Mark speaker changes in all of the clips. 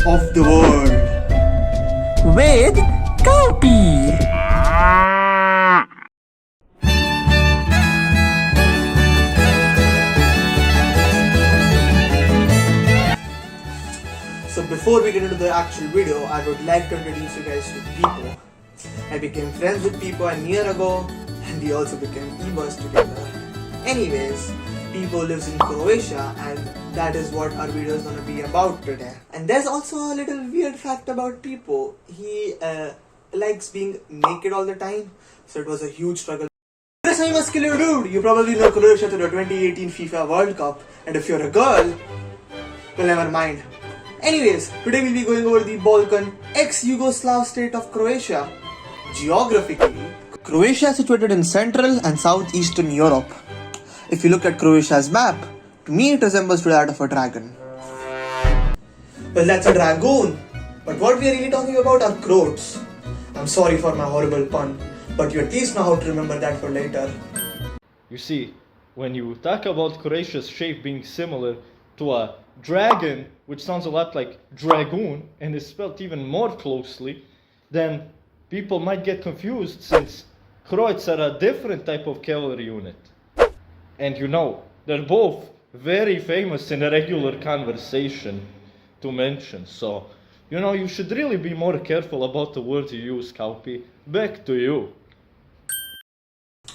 Speaker 1: of the world
Speaker 2: with Copy.
Speaker 1: So before we get into the actual video, I would like to introduce you guys to Pipo. I became friends with Pipo a year ago and we also became e-boys together. Anyways, Pipo lives in Croatia and that is what our video is going to be about today. And there's also a little weird fact about Pipo. He likes being naked all the time, so it was a huge struggle. This time muscular dude, you probably know Croatia to the 2018 FIFA World Cup, and if you're a girl, well, never mind. Anyways, today we'll be going over the Balkan ex-Yugoslav state of Croatia. Geographically, Croatia is situated in Central and Southeastern Europe. If you look at Croatia's map, to me it resembles to that of a dragon. Well, that's a dragoon. But what we are really talking about are Croats. I'm sorry for my horrible pun, but you at least know how to remember that for later.
Speaker 3: You see, when you talk about Croatia's shape being similar to a dragon, which sounds a lot like dragoon and is spelled even more closely, then people might get confused since Croats are a different type of cavalry unit. And you know, they're both very famous in a regular conversation to mention. So, you know, you should really be more careful about the words you use, Kaupi. Back to you.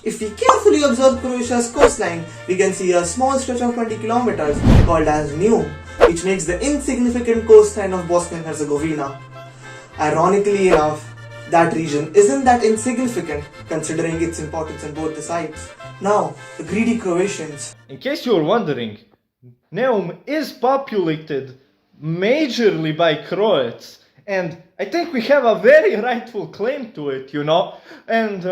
Speaker 1: If we carefully observe Croatia's coastline, we can see a small stretch of 20 kilometers called as New, which makes the insignificant coastline of Bosnia and Herzegovina. Ironically enough, that region isn't that insignificant considering its importance on both the sides. Now, the greedy Croatians.
Speaker 3: In case you were wondering, Neum is populated majorly by Croats, and I think we have a very rightful claim to it, you know. And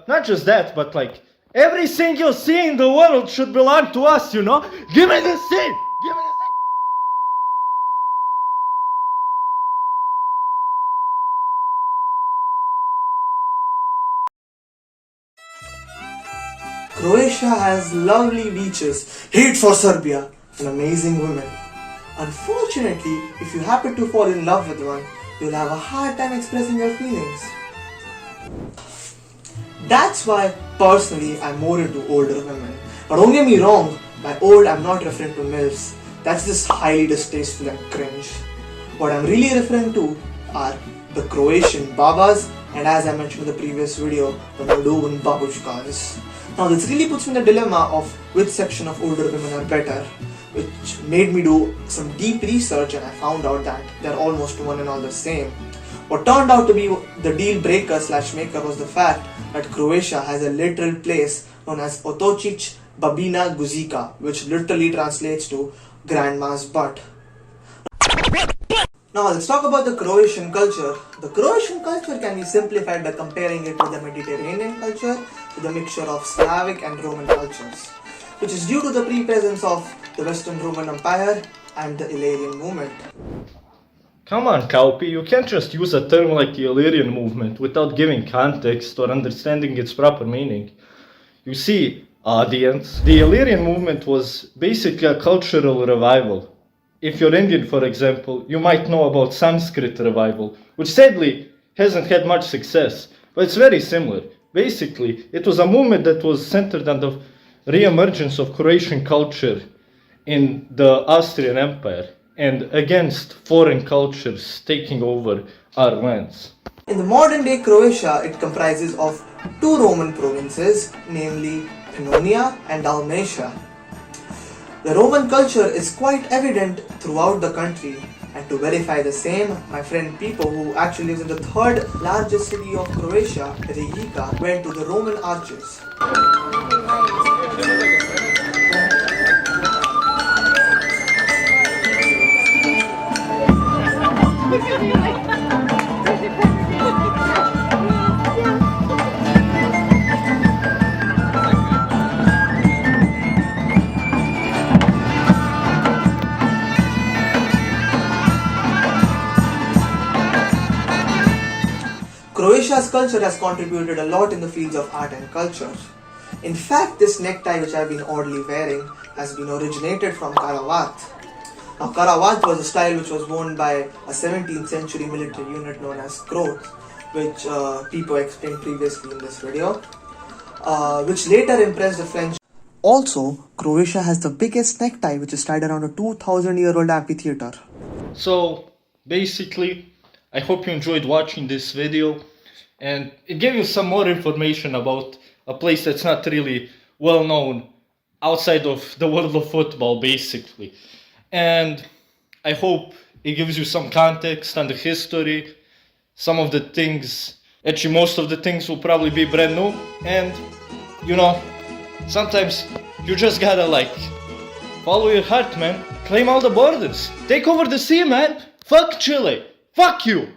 Speaker 3: not just that, but like every single sea in the world should belong to us, you know. Give me the sea! Give me the sea!
Speaker 1: Croatia has lovely beaches, hate for Serbia, and amazing women. Unfortunately, if you happen to fall in love with one, you'll have a hard time expressing your feelings. That's why, personally, I'm more into older women. But don't get me wrong, by old I'm not referring to MILFs. That's just highly distasteful and cringe. What I'm really referring to are the Croatian babas and, as I mentioned in the previous video, the Moldovan babushkas. Now this really puts me in the dilemma of which section of older women are better, which made me do some deep research and I found out that they're almost one and all the same. What turned out to be the deal breaker / maker was the fact that Croatia has a literal place known as Otocic Babina Guzica, which literally translates to grandma's butt. Now let's talk about the Croatian culture. The Croatian culture can be simplified by comparing it to the Mediterranean culture with a mixture of Slavic and Roman cultures, which is due to the presence of the Western Roman Empire and the Illyrian movement.
Speaker 3: Come on, Kaupi, you can't just use a term like the Illyrian movement without giving context or understanding its proper meaning. You see, audience, the Illyrian movement was basically a cultural revival. If you're Indian, for example, you might know about Sanskrit revival, which sadly hasn't had much success, but it's very similar. Basically, it was a movement that was centered on the re-emergence of Croatian culture in the Austrian Empire and against foreign cultures taking over our lands.
Speaker 1: In the modern day Croatia, it comprises of two Roman provinces, namely Pannonia and Dalmatia. The Roman culture is quite evident throughout the country, and to verify the same, my friend Pipo, who actually lives in the third largest city of Croatia, Rijeka, went to the Roman arches. Croatia's culture has contributed a lot in the fields of art and culture. In fact, this necktie which I've been oddly wearing has been originated from Karavat. Now, Karavat was a style which was worn by a 17th century military unit known as Croats, which Pipo explained previously in this video, which later impressed the French. Also, Croatia has the biggest necktie, which is tied around a 2,000-year-old amphitheater.
Speaker 3: So basically, I hope you enjoyed watching this video and it gave you some more information about a place that's not really well known outside of the world of football, basically. And I hope it gives you some context on the history, some of the things, actually most of the things will probably be brand new, and you know, sometimes you just gotta follow your heart, man. Claim all the borders. Take over the sea, man. Fuck Chile. Fuck you.